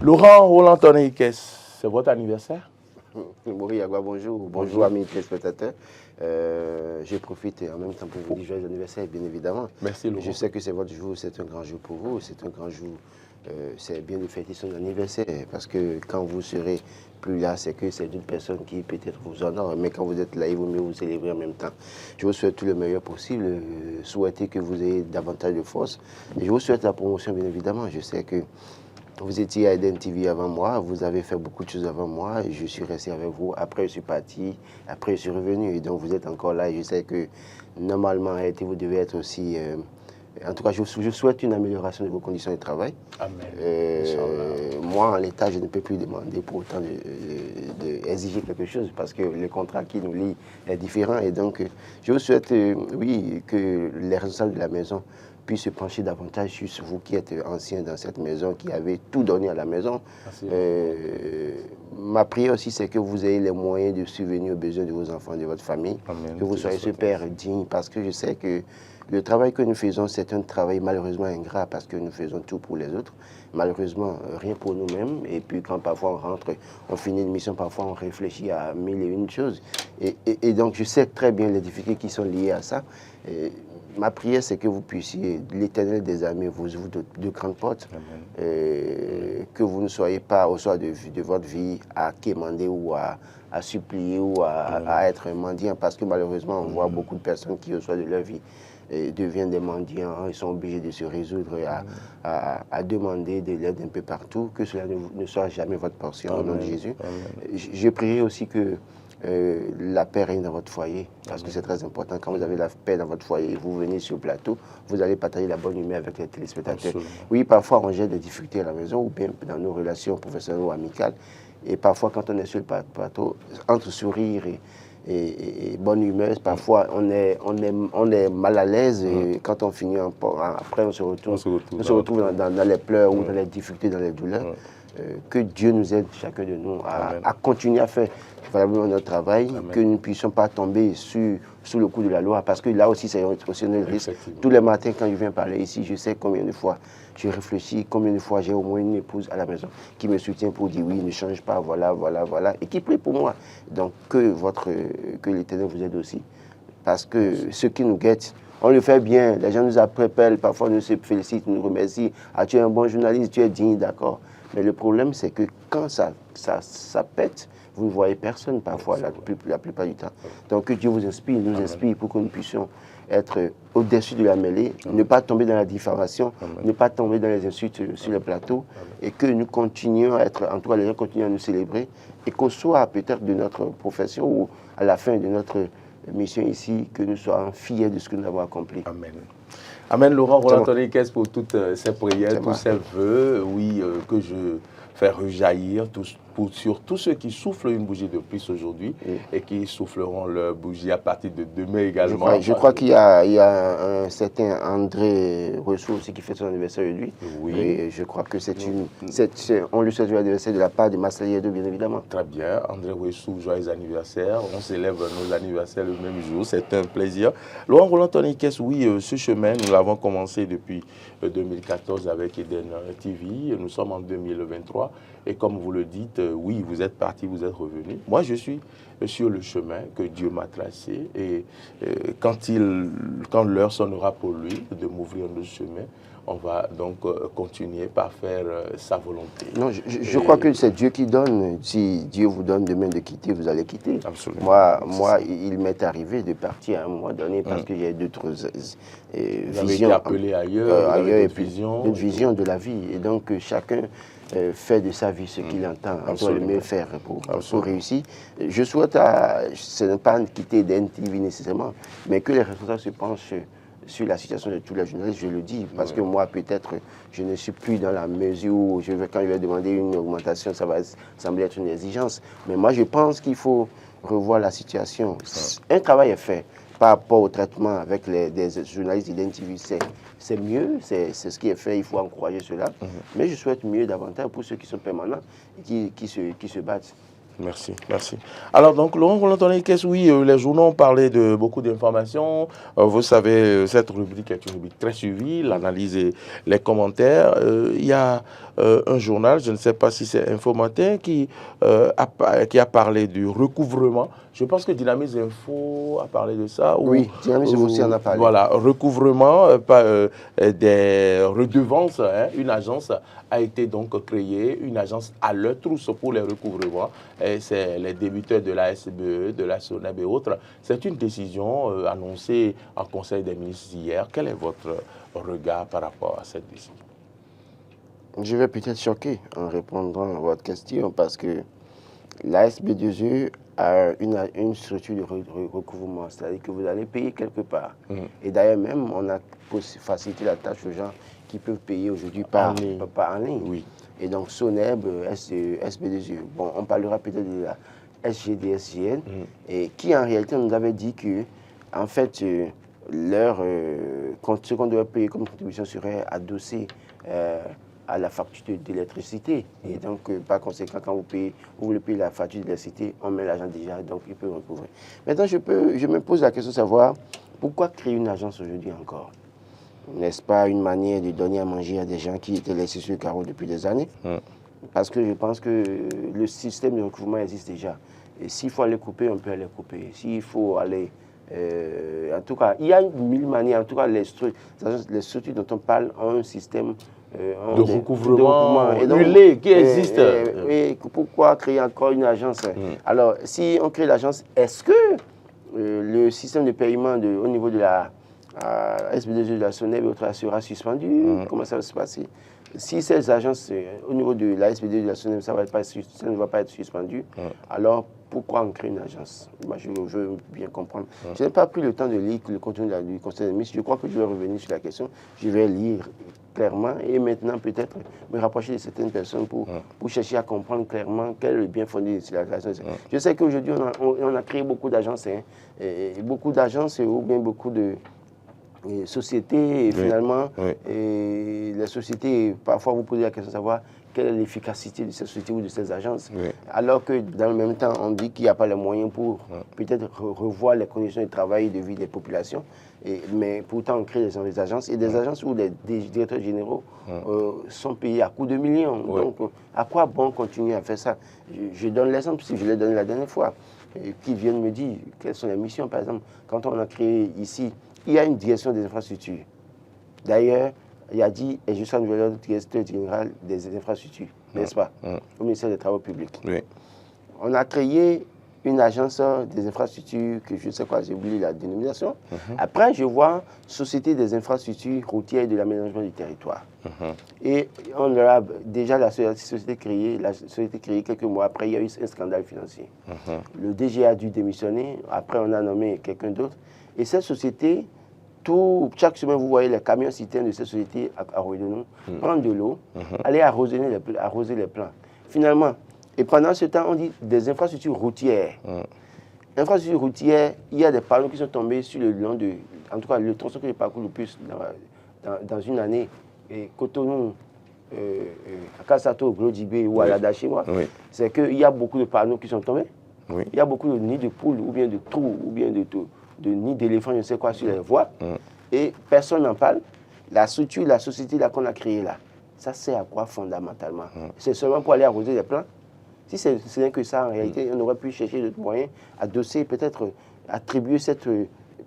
Laurent Roland Tonneikes, c'est votre anniversaire? Oui, Yagua, bonjour. Bonjour, amis téléspectateurs. Je profite en même temps pour vous dire joyeux anniversaire, bien évidemment. Merci, Laurent. Je sais que c'est votre jour, c'est un grand jour pour vous. C'est un grand jour. C'est bien de fêter son anniversaire parce que quand vous serez plus là, c'est que c'est une personne qui peut-être vous honore. Mais quand vous êtes là, il vaut mieux vous célébrer en même temps. Je vous souhaite tout le meilleur possible. Souhaitez que vous ayez davantage de force. Et je vous souhaite la promotion, bien évidemment. Je sais que vous étiez à Eden TV avant moi, vous avez fait beaucoup de choses avant moi, et je suis resté avec vous. Après, je suis parti, après, je suis revenu, et donc vous êtes encore là. Et je sais que normalement, vous devez être aussi. En tout cas, je souhaite une amélioration de vos conditions de travail. Amen. Moi, en l'état, je ne peux plus demander pour autant exiger quelque chose parce que le contrat qui nous lie est différent. Et donc, je vous souhaite, oui, que les responsables de la maison puissent se pencher davantage sur vous qui êtes anciens dans cette maison, qui avez tout donné à la maison. Ma prière aussi, c'est que vous ayez les moyens de subvenir aux besoins de vos enfants, de votre famille. Amen. Que vous soyez ce père digne, parce que je sais que le travail que nous faisons, c'est un travail malheureusement ingrat, parce que nous faisons tout pour les autres. Malheureusement, rien pour nous-mêmes. Et puis quand parfois on rentre, on finit une mission, parfois on réfléchit à mille et une choses. Et donc je sais très bien les difficultés qui sont liées à ça. Ma prière, c'est que vous puissiez, l'Éternel des armées vous ouvre de grandes portes, que vous ne soyez pas au soir de votre vie à quémander ou à supplier ou à être un mendiant, parce que malheureusement, on voit beaucoup de personnes qui, au soir de leur vie, deviennent des mendiants, ils sont obligés de se résoudre à demander de l'aide un peu partout, que cela ne soit jamais votre portion, au nom de Jésus. Je prie aussi que la paix règne dans votre foyer, parce que c'est très important. Quand vous avez la paix dans votre foyer, vous venez sur le plateau, vous allez partager la bonne humeur avec les téléspectateurs. Absolument. Oui, parfois on gère des difficultés à la maison ou bien dans nos relations professionnelles ou amicales. Et parfois, quand on est sur le plateau, entre sourire et bonne humeur, parfois on est mal à l'aise. Et quand on finit, après on se retrouve dans les pleurs ou dans les difficultés, dans les douleurs. Que Dieu nous aide, chacun de nous, à continuer à faire valablement notre travail, que nous ne puissions pas tomber sous le coup de la loi, parce que là aussi, c'est aussi un risque. Tous les matins, quand je viens parler ici, je sais combien de fois je réfléchis, combien de fois j'ai au moins une épouse à la maison qui me soutient pour dire oui, ne change pas, voilà, et qui prie pour moi. Donc, que l'Éternel vous aide aussi, parce que ce qui nous guette, on le fait bien, les gens nous appellent, parfois nous se félicitent, nous remercient. Ah, tu es un bon journaliste, tu es digne, d'accord. Mais le problème, c'est que quand ça pète, vous ne voyez personne parfois, la plupart du temps. Donc que Dieu vous inspire, nous inspire pour que nous puissions être au-dessus de la mêlée, ne pas tomber dans la diffamation, ne pas tomber dans les insultes sur le plateau, et que nous continuions à être, en tout cas les gens continuent à nous célébrer, et qu'au soir peut-être de notre profession ou à la fin de notre mission ici, que nous soyons fiers de ce que nous avons accompli. Amen. Amen, Laurent Roland Tonneikes, pour toutes ces prières, tous ces vœux, oui, que je fais rejaillir sur tous ceux qui soufflent une bougie de plus aujourd'hui et qui souffleront leur bougie à partir de demain également. Je crois qu'il y a un certain André Rousseau aussi qui fait son anniversaire de lui. Oui. Et je crois que on lui souhaite l'anniversaire de la part de Marseillais 2, bien évidemment. Très bien. André Rousseau, joyeux anniversaire. On célèbre nos anniversaires le même jour. C'est un plaisir. Laurent Roland Tonneikes, oui, ce chemin, nous l'avons commencé depuis 2014 avec Eden TV. Nous sommes en 2023. Et comme vous le dites, oui, vous êtes parti, vous êtes revenu. Moi, je suis sur le chemin que Dieu m'a tracé. Et quand l'heure sonnera pour lui de m'ouvrir un autre chemin, on va donc continuer par faire sa volonté. Non, je crois que c'est Dieu qui donne. Si Dieu vous donne demain de quitter, vous allez quitter. Absolument. Moi, il m'est arrivé de partir à un moment donné parce que j'ai d'autres visions. Vous avez été appelé ailleurs, et puis une vision de la vie. Et donc, chacun fait de sa vie ce qu'il entend, on doit le mieux faire pour réussir. Je souhaite, ce n'est pas quitter DNTV nécessairement, mais que les responsables se penchent sur la situation de tous les journalistes, je le dis, parce que moi, peut-être, je ne suis plus dans la mesure où, quand je vais demander une augmentation, ça va sembler être une exigence. Mais moi, je pense qu'il faut revoir la situation. Un travail est fait par rapport au traitement avec des journalistes d'IDEN-TV, c'est mieux, c'est ce qui est fait, il faut encourager cela. Mais je souhaite mieux davantage pour ceux qui sont permanents et qui se battent. Merci, merci. Alors, donc, Laurent Roland-Tonnerre, oui, les journaux ont parlé de beaucoup d'informations. Vous savez, cette rubrique est une rubrique très suivie, l'analyse et les commentaires. Il y a un journal, je ne sais pas si c'est Infomatin, qui a parlé du recouvrement. Je pense que Dynamis Info a parlé de ça. Oui, Dynamis Info aussi en a parlé. Voilà, recouvrement des redevances. Hein, une agence a été donc créée, une agence à leur trousse pour les recouvrements. C'est les débiteurs de la SBE, de la SONEB et autres. C'est une décision annoncée en Conseil des ministres hier. Quel est votre regard par rapport à cette décision? Je vais peut-être choquer en répondant à votre question parce que la SB2E a une structure de recouvrement, c'est-à-dire que vous allez payer quelque part. Et d'ailleurs même, on a facilité la tâche aux gens qui peuvent payer aujourd'hui par en ligne. Oui. Et donc SONEB, SB2E, bon, on parlera peut-être de la SGDSGN, et qui en réalité nous avait dit que, en fait, ce qu'on doit payer comme contribution serait adossé à la facture d'électricité. Et donc, par conséquent, quand vous voulez payer la facture d'électricité, on met l'argent déjà, donc il peut recouvrir. Maintenant, je me pose la question de savoir pourquoi créer une agence aujourd'hui encore? N'est-ce pas une manière de donner à manger à des gens qui étaient laissés sur le carreau depuis des années? Parce que je pense que le système de recouvrement existe déjà. Et s'il faut aller couper, on peut aller couper. S'il faut aller... en tout cas, il y a mille manières. En tout cas, les structures dont on parle ont un système de recouvrement huilé qui existe. Et pourquoi créer encore une agence? Alors, si on crée l'agence, est-ce que le système de paiement au niveau de la SB2E, de la SONEB et autres sera suspendu? Comment ça va se passer? Si ces agences, au niveau de la SB2E, de la SONEB, ça ne va pas être suspendu, alors pourquoi on crée une agence? Moi, je veux bien comprendre. Je n'ai pas pris le temps de lire le contenu du Conseil des ministres. Je crois que je vais revenir sur la question. Je vais lire clairement et maintenant peut-être me rapprocher de certaines personnes pour chercher à comprendre clairement quel est le bien fondé de la création. Je sais qu'aujourd'hui, on a créé beaucoup d'agences, ou bien beaucoup de sociétés, et finalement, et les sociétés, parfois vous posez la question de savoir quelle est l'efficacité de ces sociétés ou de ces agences, alors que dans le même temps, on dit qu'il n'y a pas les moyens pour peut-être revoir les conditions de travail et de vie des populations, mais pourtant on crée des agences, et des agences où des directeurs généraux sont payés à coups de millions. Donc, à quoi bon continuer à faire ça? Je donne l'exemple, si je l'ai donné la dernière fois, qui viennent me dire quelles sont les missions. Par exemple, quand on a créé ici, il y a une direction des infrastructures. D'ailleurs, il a dit, et je suis le nouvel directeur général des infrastructures, n'est-ce pas, au ministère des Travaux publics. On a créé une agence des infrastructures, que je ne sais quoi, j'ai oublié la dénomination. Après, je vois Société des infrastructures routières et de l'aménagement du territoire. Et on a déjà la société créée quelques mois après, il y a eu un scandale financier. Le DG a dû démissionner, après on a nommé quelqu'un d'autre. Et cette société, chaque semaine, vous voyez les camions citernes de cette société à Rouidenou prendre de l'eau, aller arroser les plants. Finalement, et pendant ce temps, on dit des infrastructures routières. Infrastructures routières, il y a des panneaux qui sont tombés sur le long de... En tout cas, le tronçon que j'ai parcouru le plus dans une année, Cotonou, à Kassato, Glodibé ou à Lada chez moi, c'est qu'il y a beaucoup de panneaux qui sont tombés. Il y a beaucoup de nids de poules ou bien de trous ou bien de nids d'éléphants, je ne sais quoi, sur les voies. Et personne n'en parle. La structure, la société qu'on a créée là, ça sert à quoi fondamentalement? C'est seulement pour aller arroser les plants? Si ce n'est que ça, en réalité, on aurait pu chercher d'autres moyens, adosser, peut-être attribuer cette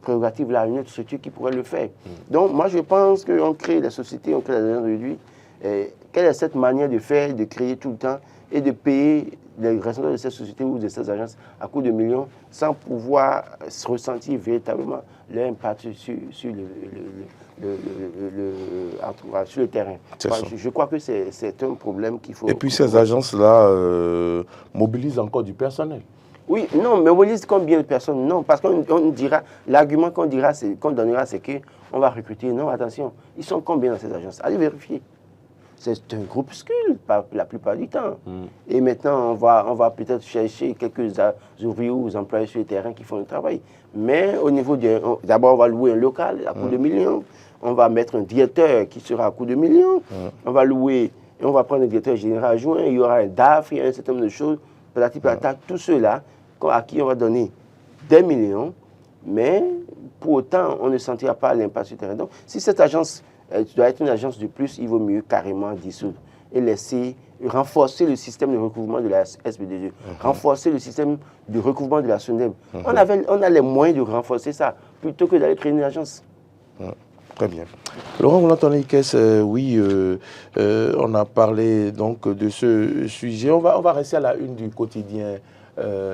prérogative-là à une autre structure qui pourrait le faire. Donc, moi, je pense qu'on crée la société, on crée la agence aujourd'hui. Quelle est cette manière de faire, de créer tout le temps et de payer les responsables de cette société ou de ces agences à coups de millions sans pouvoir ressentir véritablement l'impact sur le terrain. Je crois que c'est un problème qu'il faut... Et puis ces agences-là mobilisent encore du personnel. Oui, non, mais mobilisent combien de personnes? Non, parce qu'on dira, l'argument qu'on donnera, c'est qu'on va recruter. Non, attention, ils sont combien dans ces agences? Allez vérifier. C'est un groupuscule la plupart du temps. Et maintenant, on va peut-être chercher quelques ouvriers ou employés sur le terrain qui font le travail. Mais au niveau d'abord, on va louer un local à coût de millions. On va mettre un directeur qui sera à coût de millions. On va louer, et on va prendre un directeur général adjoint. Il y aura un DAF, il y a un certain nombre de choses. patati patata, tous ceux-là à qui on va donner des millions, mais pour autant, on ne sentira pas l'impact sur le terrain. Donc, si cette agence doit être une agence de plus, il vaut mieux carrément dissoudre et laisser renforcer le système de recouvrement de la SBDG, renforcer le système de recouvrement de la SONEB. On a les moyens de renforcer ça, plutôt que d'aller créer une agence. Très bien. Laurent Roland-Tonny-Kess, oui, on a parlé donc de ce sujet. On va rester à la une du quotidien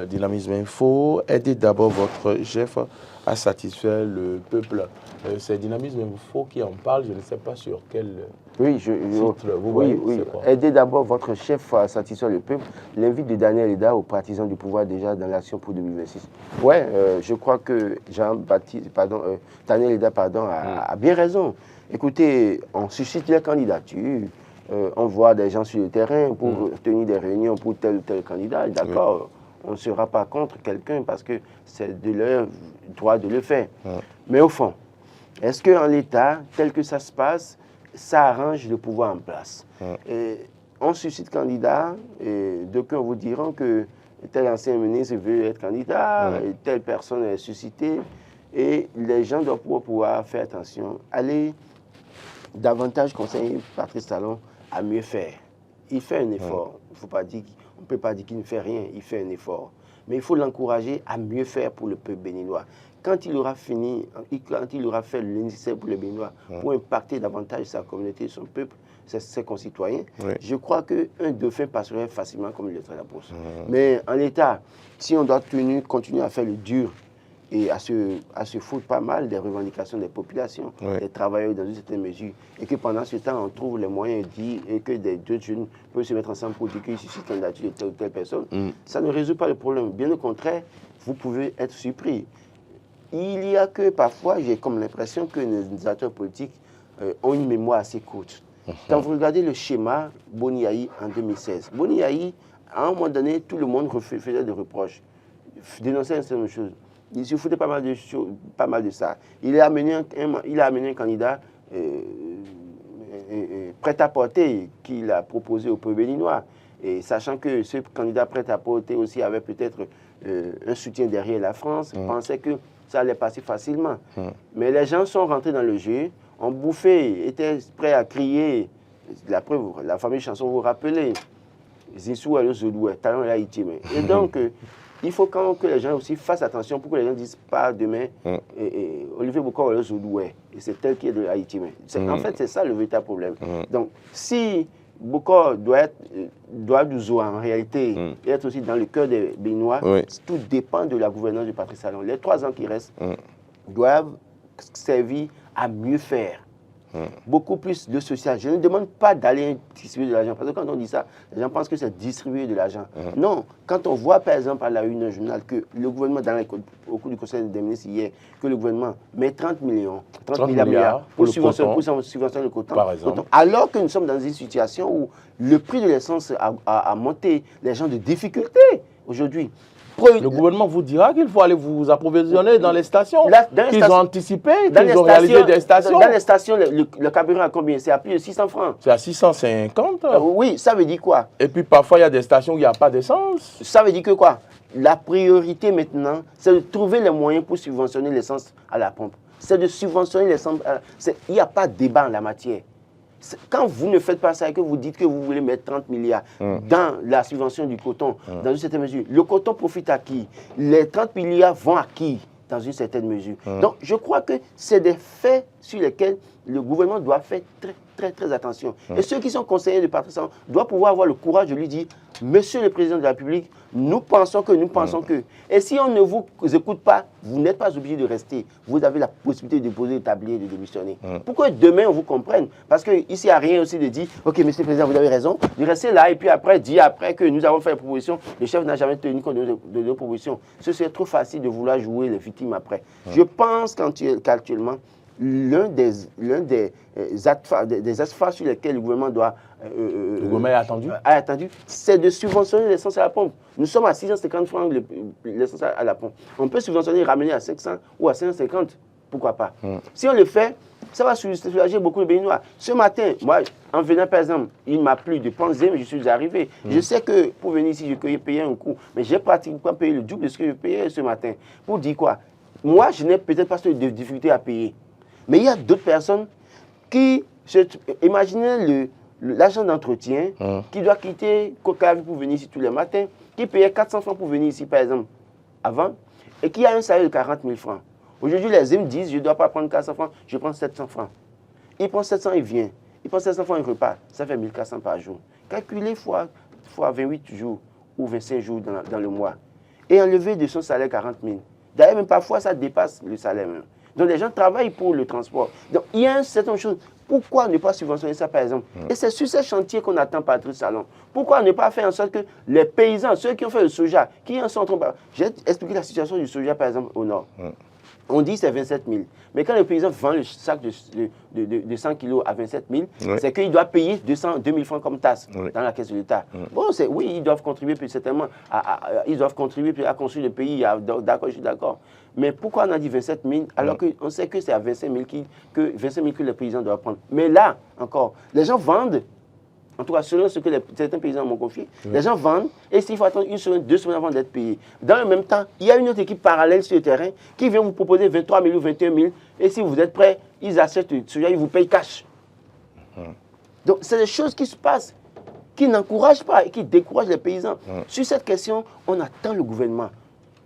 Dynamisme Info. Aidez d'abord votre chef à satisfaire le peuple. C'est Dynamisme Info qui en parle, je ne sais pas sur quel titre. Vous voyez, oui. Aidez d'abord votre chef à satisfaire le peuple. L'invite de Daniel Eda aux partisans du pouvoir déjà dans l'action pour 2026. Ouais, je crois que Daniel Eda a bien raison. Écoutez, on suscite les candidatures, on voit des gens sur le terrain pour tenir des réunions pour tel ou tel candidat, d'accord. On ne sera pas contre quelqu'un parce que c'est de leur droit de le faire. Mais au fond, est-ce qu'en l'État, tel que ça se passe, ça arrange le pouvoir en place? On suscite candidat, et d'aucuns vous diront que tel ancien ministre veut être candidat, et telle personne est suscitée, et les gens doivent pouvoir faire attention. Allez davantage conseiller Patrice Talon à mieux faire. Il fait un effort. On ne peut pas dire qu'il ne fait rien, il fait un effort. Mais il faut l'encourager à mieux faire pour le peuple béninois. Quand il aura fini, quand il aura fait le nécessaire pour les Béninois, pour impacter davantage sa communauté, son peuple, ses concitoyens, je crois qu'un dauphin passerait facilement comme une lettre à la poste. Mais en l'état, si on doit continuer à faire le dur et à se foutre pas mal des revendications des populations, des travailleurs dans une certaine mesure, et que pendant ce temps, on trouve les moyens de dire et que deux jeunes peuvent se mettre ensemble pour dire qu'ils suscitent candidature de telle ou telle personne, ça ne résout pas le problème. Bien au contraire, vous pouvez être surpris. Il y a que parfois, j'ai comme l'impression que nos acteurs politiques ont une mémoire assez courte. Quand vous regardez le schéma Boni-Yayi en 2016, Boni-Yayi, à un moment donné, tout le monde faisait des reproches, dénonçait une certaine chose. Il se foutait pas mal de ça. Il a amené un candidat prêt à porter qu'il a proposé au peuple béninois. Et sachant que ce candidat prêt à porter aussi avait peut-être un soutien derrière la France, pensait que ça allait passer facilement. Mais les gens sont rentrés dans le jeu, ont bouffé, étaient prêts à crier. La preuve, la fameuse chanson, vous vous rappelez, Zinsou à l'Ozodoué, Talon et Haïti. Et donc, il faut quand que les gens aussi fassent attention pour que les gens ne disent pas demain, Olivier Bokor à l'Ozodoué, et c'est tel qui est de Haïti. En fait, c'est ça le véritable problème. Donc, si Bokor doit nous en réalité être aussi dans le cœur des Béninois, tout dépend de la gouvernance de Patrice Talon. Les 3 ans qui restent doivent servir à mieux faire. Beaucoup plus de social. Je ne demande pas d'aller distribuer de l'argent, parce que quand on dit ça, les gens pensent que c'est distribuer de l'argent. Non, quand on voit par exemple à la une d'un journal que le gouvernement, au cours du Conseil des ministres hier, que le gouvernement met 30 milliards pour subventionner le coton, par exemple. Alors que nous sommes dans une situation où le prix de l'essence a monté, les gens de difficulté aujourd'hui. Le gouvernement vous dira qu'il faut aller vous approvisionner dans les stations. Ils ont anticipé, qu'ils ont réalisé des stations. Dans les stations, le carburant à combien? C'est à plus de 600 francs. C'est à 650. Oui, ça veut dire quoi? Et puis parfois, il y a des stations où il n'y a pas d'essence. Ça veut dire que quoi? La priorité maintenant, c'est de trouver les moyens pour subventionner l'essence à la pompe. C'est de subventionner l'essence. Il n'y a pas de débat en la matière. Quand vous ne faites pas ça et que vous dites que vous voulez mettre 30 milliards dans la subvention du coton, dans une certaine mesure, le coton profite à qui? Les 30 milliards vont à qui dans une certaine mesure? Donc, je crois que c'est des faits sur lesquels le gouvernement doit faire très attention. Et ceux qui sont conseillers de Patrice Talon doivent pouvoir avoir le courage de lui dire, Monsieur le Président de la République, nous pensons que. Et si on ne vous écoute pas, vous n'êtes pas obligé de rester. Vous avez la possibilité de déposer des tabliers et de démissionner. Pourquoi demain on vous comprenne? Parce qu'ici, il n'y a rien aussi de dire, ok, Monsieur le Président, vous avez raison, de rester là et puis après, dire après que nous avons fait la proposition, le chef n'a jamais tenu compte de nos propositions. Ce serait trop facile de vouloir jouer les victimes après. Je pense qu'actuellement, l'un des asphares sur lesquels le gouvernement doit le gouvernement a attendu, c'est de subventionner l'essence à la pompe. Nous sommes à 650 francs l'essence à la pompe. On peut subventionner, ramener à 500 ou à 550, pourquoi pas. Si on le fait, ça va soulager beaucoup de Béninois. Ce matin, moi, en venant par exemple, il m'a plu de penser, mais je suis arrivé. Je sais que pour venir ici, je peux payer un coup, mais j'ai pratiquement payé le double de ce que je payais ce matin. Pour dire quoi? Moi, je n'ai peut-être pas de difficulté à payer. Mais il y a d'autres personnes qui, imaginez l'agent d'entretien qui doit quitter Kokavi pour venir ici tous les matins, qui payait 400 francs pour venir ici, par exemple, avant, et qui a un salaire de 40 000 francs. Aujourd'hui, les hommes disent, je ne dois pas prendre 400 francs, je prends 700 francs. Il prend 700, il vient. Il prend 700 francs, il repart. Ça fait 1400 par jour. Calculez fois 28 jours ou 25 jours dans le mois. Et enlever de son salaire 40 000. D'ailleurs, même parfois, ça dépasse le salaire même. Donc, les gens travaillent pour le transport. Donc, il y a une certaine chose. Pourquoi ne pas subventionner ça, par exemple? Et c'est sur ces chantiers qu'on attend Patrice Talon. Pourquoi ne pas faire en sorte que les paysans, ceux qui ont fait le soja, qui en sont en train de... J'ai expliqué la situation du soja, par exemple, au nord. On dit que c'est 27 000. Mais quand le paysan vend le sac de 100 kilos à 27 000, c'est qu'il doit payer 2 000 francs comme taxe dans la caisse de l'État. Bon, oui, ils doivent contribuer certainement ils doivent contribuer à construire le pays. D'accord, je suis d'accord. Mais pourquoi on a dit 27 000 alors qu'on sait que c'est à 25 000 que les paysans doivent prendre? Mais là, encore, les gens vendent. En tout cas, selon ce que certains paysans m'ont confié, les gens vendent et s'il faut attendre 1 semaine, 2 semaines avant d'être payé. Dans le même temps, il y a une autre équipe parallèle sur le terrain qui vient vous proposer 23 000 ou 21 000 et si vous êtes prêts, ils achètent celui-là, ils vous payent cash. Donc, c'est des choses qui se passent, qui n'encouragent pas et qui découragent les paysans. Sur cette question, on attend le gouvernement.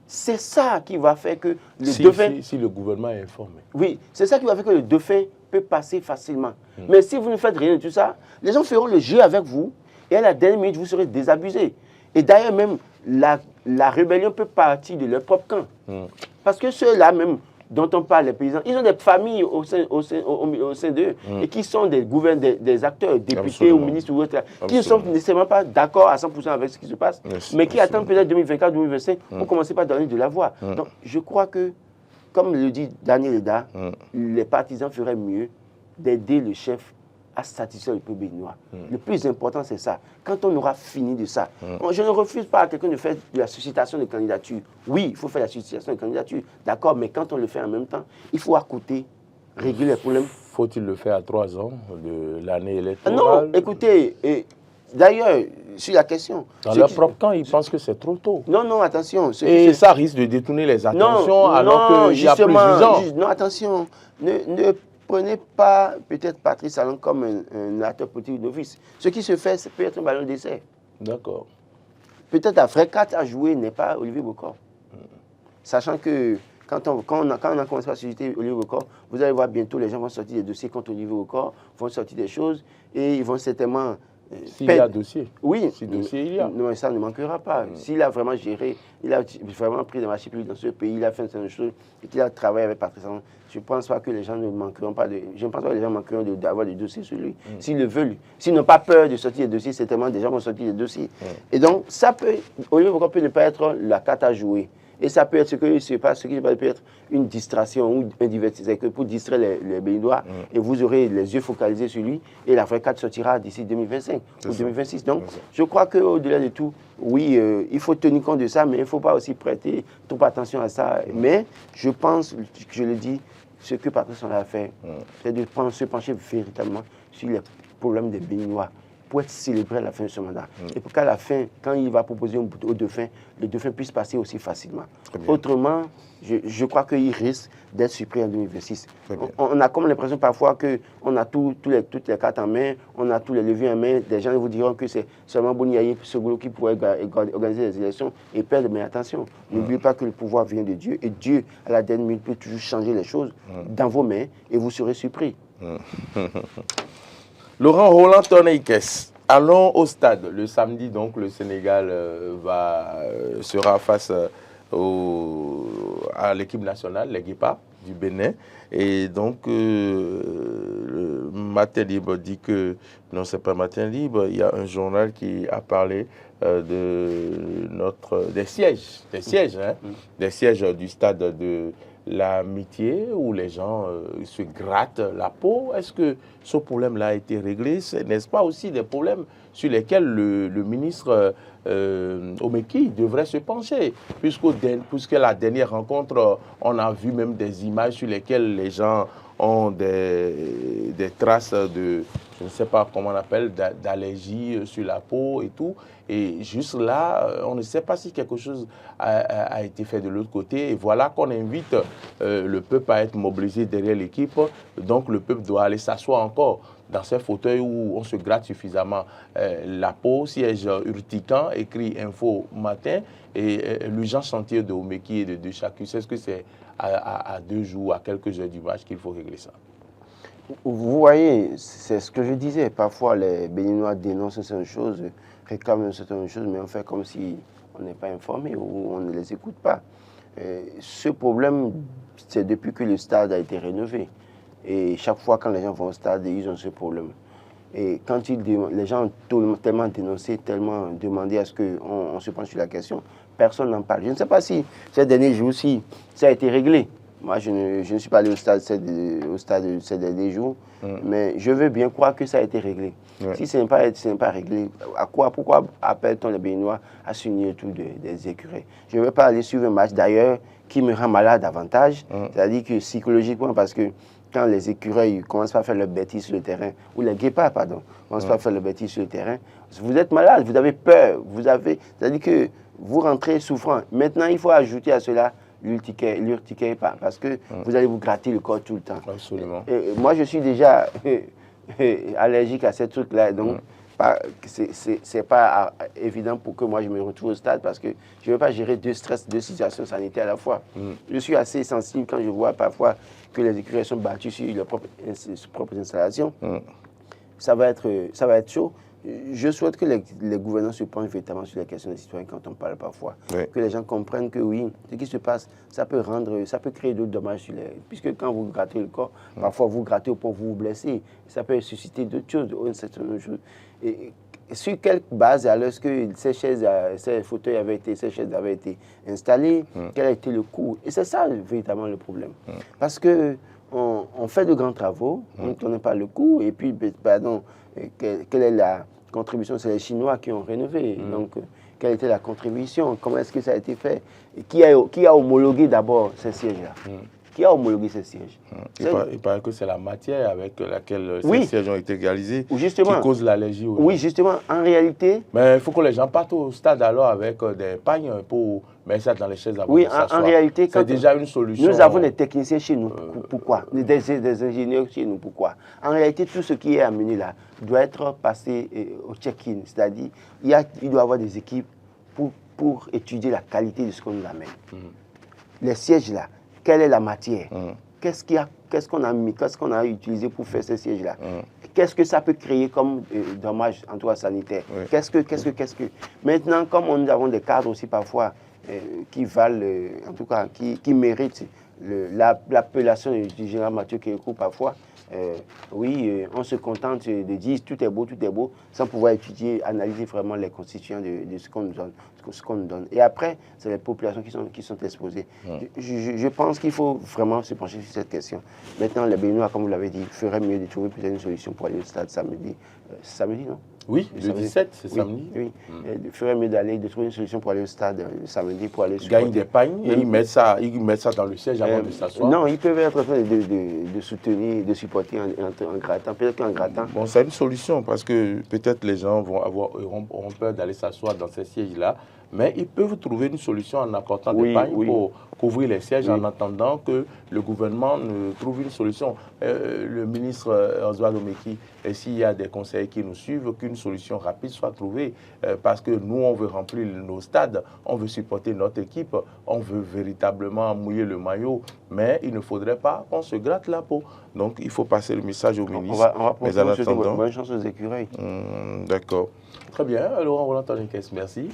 C'est ça qui va faire que le dauphin... Si le gouvernement est informé. Oui, c'est ça qui va faire que le dauphin peut passer facilement. Mais si vous ne faites rien de tout ça, les gens feront le jeu avec vous et à la dernière minute, vous serez désabusés. Et d'ailleurs, même, la rébellion peut partir de leur propre camp. Parce que ceux-là même dont on parle, les paysans, ils ont des familles au sein d'eux et qui sont des acteurs, députés ou ministres ou autres, qui ne sont nécessairement pas d'accord à 100% avec ce qui se passe, mais qui attendent peut-être 2024-2025 pour commencer par donner de la voix. Donc, je crois que, comme le dit Daniel Eda, les partisans feraient mieux d'aider le chef à satisfaire le peuple béninois. Le plus important, c'est ça. Quand on aura fini de ça, je ne refuse pas à quelqu'un de faire de la suscitation de candidature. Oui, il faut faire la suscitation de candidature, d'accord, mais quand on le fait en même temps, il faut à côté régler les problèmes. Faut-il le faire à 3 ans de l'année électorale? Non, écoutez, d'ailleurs, sur la question... Dans leur propre camp, ils pensent que c'est trop tôt. Non, non, attention. Et ça risque de détourner les attentions alors qu'il y a plus d'urgence. Non, attention, ne prenez pas peut-être Patrice Talon comme un acteur politique novice. Ce qui se fait, c'est peut-être un ballon d'essai. D'accord. Peut-être un vrai 4 à jouer n'est pas Olivier Bokor. Sachant que quand on a commencé à susciter Olivier Bokor, vous allez voir bientôt les gens vont sortir des dossiers contre Olivier Bokor, vont sortir des choses et ils vont certainement... S'il y a dossier. Oui. Si dossier il y a. Non, ça ne manquera pas. S'il a vraiment géré, il a vraiment pris des marchés publics dans ce pays, il a fait certaines choses et qu'il a travaillé avec Patrice Talon, je ne pense pas que les gens ne manqueront pas je ne pense pas que les gens manqueront d'avoir des dossiers sur lui. S'ils le veulent, s'ils n'ont pas peur de sortir des dossiers, certainement des gens vont sortir des dossiers. Et donc, ça peut, Olivier Bokor peut ne pas être la carte à jouer. Et ça peut être ce qui peut être une distraction ou un divertissement pour distraire les Béninois. Et vous aurez les yeux focalisés sur lui. Et la vraie carte sortira d'ici 2025 ou 2026. Donc, je crois qu'au-delà de tout, oui, il faut tenir compte de ça, mais il ne faut pas aussi prêter trop attention à ça. Mais je pense, je le dis, ce que Patrice Talon a fait, c'est de se pencher véritablement sur les problèmes des Béninois pour être célébré à la fin de ce mandat. Et pour qu'à la fin, quand il va proposer au dauphin, le dauphin puisse passer aussi facilement. Autrement, je crois qu'il risque d'être surpris en 2026. On a comme l'impression parfois qu'on a toutes les cartes en main, on a tous les leviers en main. Des gens vous diront que c'est seulement Boniaï Sogolo qui pourrait organiser les élections et perdre. Mais attention, n'oubliez pas que le pouvoir vient de Dieu. Et Dieu, à la dernière minute, peut toujours changer les choses dans vos mains et vous serez surpris. Laurent Roland Tonneikes, allons au stade. Le samedi, donc, le Sénégal sera face à l'équipe nationale, les Guépards du Bénin. Et donc, le Matin Libre dit que, non, c'est pas Matin Libre, il y a un journal qui a parlé des sièges du stade de l'Amitié où les gens se grattent la peau. Est-ce que ce problème-là a été réglé? N'est-ce pas aussi des problèmes sur lesquels le ministre Omeki devrait se pencher? Puisque la dernière rencontre, on a vu même des images sur lesquelles les gens ont des traces de, je ne sais pas comment on appelle, d'allergie sur la peau et tout. Et juste là, on ne sait pas si quelque chose a été fait de l'autre côté. Et voilà qu'on invite le peuple à être mobilisé derrière l'équipe. Donc le peuple doit aller s'asseoir encore dans ces fauteuils où on se gratte suffisamment la peau, siège urticant, écrit info matin, et l'urgence chantier de Omeki et de chacun. C'est ce que c'est à 2 jours, à quelques heures du match qu'il faut régler ça. Vous voyez, c'est ce que je disais. Parfois, les Béninois dénoncent certaines choses, réclament certaines choses, mais on fait comme si on n'est pas informé ou on ne les écoute pas. Ce problème, c'est depuis que le stade a été rénové. Et chaque fois, quand les gens vont au stade, ils ont ce problème. Et quand les gens ont tellement dénoncé, tellement demandé à ce qu'on se penche sur la question, personne n'en parle. Je ne sais pas si ces derniers jours-ci, ça a été réglé. Moi, je ne suis pas allé au stade ces derniers jours, mais je veux bien croire que ça a été réglé. Ouais. Si ce n'est pas réglé, pourquoi appelle-t-on les Béninois à s'unir tous des écureuils? Je ne veux pas aller suivre un match d'ailleurs qui me rend malade davantage, c'est-à-dire que psychologiquement, parce que quand les écureuils commencent pas à faire leur bêtise sur le terrain, ou les guépards, pardon, commencent pas à faire leur bêtise sur le terrain, vous êtes malade, vous avez peur, c'est-à-dire que vous rentrez souffrant. Maintenant, il faut ajouter à cela l'urticaire, parce que vous allez vous gratter le corps tout le temps. Absolument. Et moi, je suis déjà allergique à ces trucs-là, donc c'est pas évident pour que moi je me retrouve au stade, parce que je ne veux pas gérer deux situations sanitaires à la fois. Je suis assez sensible quand je vois parfois que les écureuils sont battus sur leurs propres installations. Ça va être chaud. Je souhaite que les gouvernants se penchent véritablement sur les questions des citoyens quand on parle parfois. Oui. Que les gens comprennent que oui, ce qui se passe, ça peut créer d'autres dommages puisque quand vous grattez le corps, parfois vous grattez au point où vous vous blessez. Ça peut susciter d'autres choses, certaines choses. Et sur quelle base, alors est-ce que ces fauteuils ces chaises avaient été installées, quel a été le coût? Et c'est ça véritablement le problème. Parce que on fait de grands travaux, on ne connaît pas le coût, et puis, pardon, quelle est la contribution? C'est les Chinois qui ont rénové. Donc, quelle était la contribution? Comment est-ce que ça a été fait? Et qui a homologué d'abord ces sièges-là? Qui a homologué ces sièges? Il paraît que c'est la matière avec laquelle ces sièges ont été réalisés qui cause l'allergie. Oui, justement, en réalité... Mais il faut que les gens partent au stade alors avec des pagnes pour mettre ça dans les chaises avant de s'asseoir. En réalité, c'est déjà une solution. Nous avons des techniciens chez nous. Pourquoi? Des ingénieurs chez nous. Pourquoi? En réalité, tout ce qui est amené là doit être passé au check-in. C'est-à-dire, il doit y avoir des équipes pour étudier la qualité de ce qu'on nous amène. Les sièges là, quelle est la matière? Qu'est-ce qu'on a mis, qu'est-ce qu'on a utilisé pour faire ces sièges-là? Qu'est-ce que ça peut créer comme dommage en tout cas sanitaire? Qu'est-ce que... Maintenant, comme nous avons des cadres aussi parfois qui valent, en tout cas, qui méritent l'appellation du général Mathieu Kékou parfois, on se contente de dire tout est beau, sans pouvoir étudier, analyser vraiment les constituants de ce qu'on nous donne. Et après, c'est les populations qui sont exposées. Je pense qu'il faut vraiment se pencher sur cette question. Maintenant, les Béninois, comme vous l'avez dit, feraient mieux de trouver peut-être une solution pour aller au stade samedi. Samedi, non? Oui, le 17, c'est samedi. Oui, il ferait mieux de trouver une solution pour aller au stade le samedi, pour aller supporter. Gagne des pagnes et ils mettent ça dans le siège avant de s'asseoir. Non, ils peuvent être en train de soutenir, de supporter en grattant, peut-être qu'en grattant. Bon, c'est une solution parce que peut-être les gens auront peur d'aller s'asseoir dans ces sièges-là, mais ils peuvent trouver une solution en apportant des pagnes pour couvrir les sièges en attendant que le gouvernement trouve une solution. Le ministre Oswald Omeki, et s'il y a des conseillers qui nous suivent, qu'une solution rapide soit trouvée parce que nous, on veut remplir nos stades, on veut supporter notre équipe, on veut véritablement mouiller le maillot, mais il ne faudrait pas qu'on se gratte la peau. Donc, il faut passer le message au ministre. On va mais en attendant, bonne chance aux écureuils. D'accord. Très bien. Alors, Roland Toniquès, merci.